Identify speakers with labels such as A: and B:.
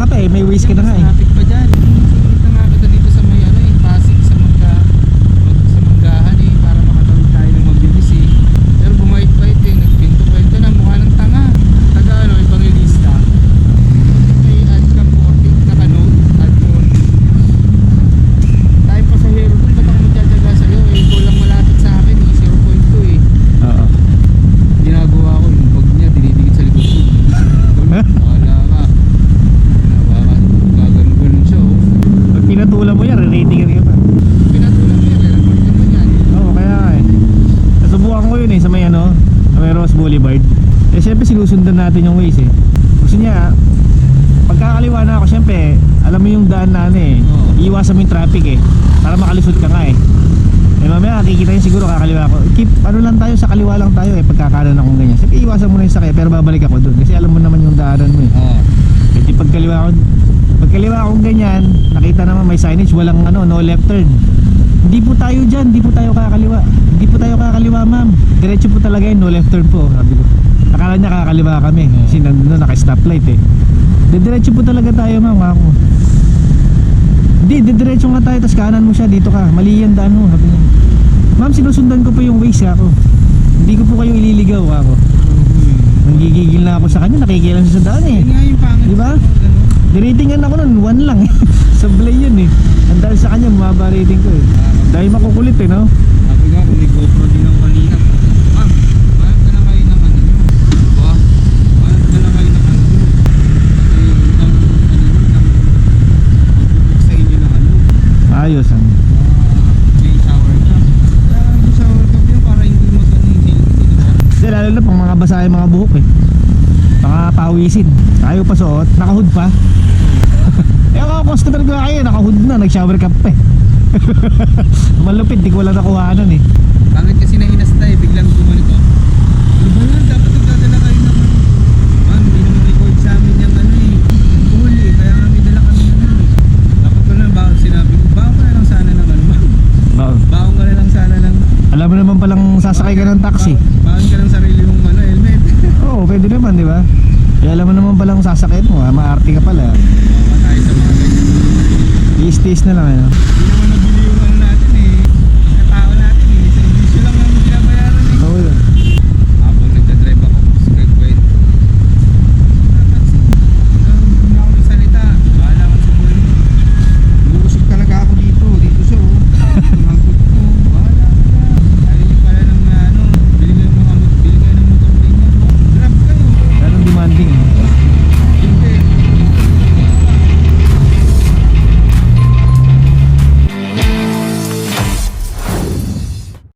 A: ka pa eh, may waste ka na nga eh.
B: Traffic pa dyan. Sumita nga kita dito sa may ano eh, Pasig sa Manggahan eh, para makatawid tayo ng mabilis eh. Pero bumait-bait eh, nagpinto-kwento na mukha ng tanga. Taga ano, Evangelista. May add ka 40, naka-note, add noon. Tayo pasahero dun, ba't ako magdadaga sa'yo eh, kulang malapit sa akin eh, 0.2 eh.
A: Oo.
B: Ginagawa ko, yung bag niya, dinidikit sa likod ko. Wala ka. Gaganon siya oh.
A: Pag pinatulan mo yan, re-rating ka pa.
B: Pinatulan mo yan, report ka mo yan.
A: Oo, kaya nga eh. Nasubukan ko yun eh, sa may ano, sa may Ross Boulevard. Eh syempre sinusundan natin yung ways eh. Gusto niya, pagkakaliwa na ako, syempre, alam mo yung daan na ano eh.
B: Oo.
A: Iiwasan mo yung traffic eh, para makalisod ka nga eh. Eh mamaya nakikita yun siguro kakaliwa ako. Keep ano lang tayo, sa kaliwa lang tayo eh, pagkakanan akong ganyan. Siyempre iwasan mo na yung sakay, pero babalik ako doon. Kasi alam mo naman yung daanan mo eh.
B: Oo.
A: Kasi pagkaliwa akong ganyan, nakita naman may signage, walang ano, no left turn. Hindi po tayo dyan, hindi po tayo kakaliwa. Hindi po tayo kakaliwa ma'am. Diretso po talaga yun, no left turn po. Sabi ko, akala niya kakaliwa kami. Kasi nandun naka-stoplight eh. Diretso po talaga tayo ma'am, ako. Hindi, diretso nga tayo, tas kanan mo siya, dito ka. Mali yan daan mo. Sabi niya, ma'am, sinusundan ko po yung ways ako. Hindi ko po kayo ililigaw ako. Nanggigigil na ako sa kanya, nakikialam siya sa daan eh.
B: Yun nga yung pangit.
A: Di ba? Dinitingan ako nun, 1 lang eh. Sablay yun eh. Ang dahil sa kanya, bumaba rating ko eh. Dahil makukulit eh, no?
B: Sabi nga kung may GoPro din ako kanina. Ma'am, mahal ka na kayo ng ano. Ba? Mahal ka na kayo ng ano. Magbubuk sa inyo ng ano.
A: Ayos ano.
B: May shower ka. Kaya may shower ka din para hindi mo sa hindi.
A: Kasi lalo na pang mga basa yung mga buhok eh. Mga pawisin. Ayaw pa suot, nakahood pa. Eh ako customer ko kayo, nakahood na, nag-shower cap pa eh. Malupit, di ko wala nakuhanan eh.
B: Pangit kasi na hinasta eh, biglang gumanito. Ano ba yan? Dapat nagdadala kayo ng ano. Ma'am, hindi naman record sa amin yung ano eh. Cool eh, kaya nga may dala kami ng ano eh. Dapat ko na ba sinabi ko, baon ka na lang sana ng ano ma'am. Baon ka na lang sana ng...
A: Alam mo naman palang sasakay ka ng taxi.
B: Baon ka ng sarili mong ano, helmet.
A: Oo, pwede naman, di ba? Kaya alam mo naman palang sasakay mo, maarte ka pala.
B: Bawa tayo sa mga ganyan.
A: I-stays na lang ano.
B: Hindi naman nabili yung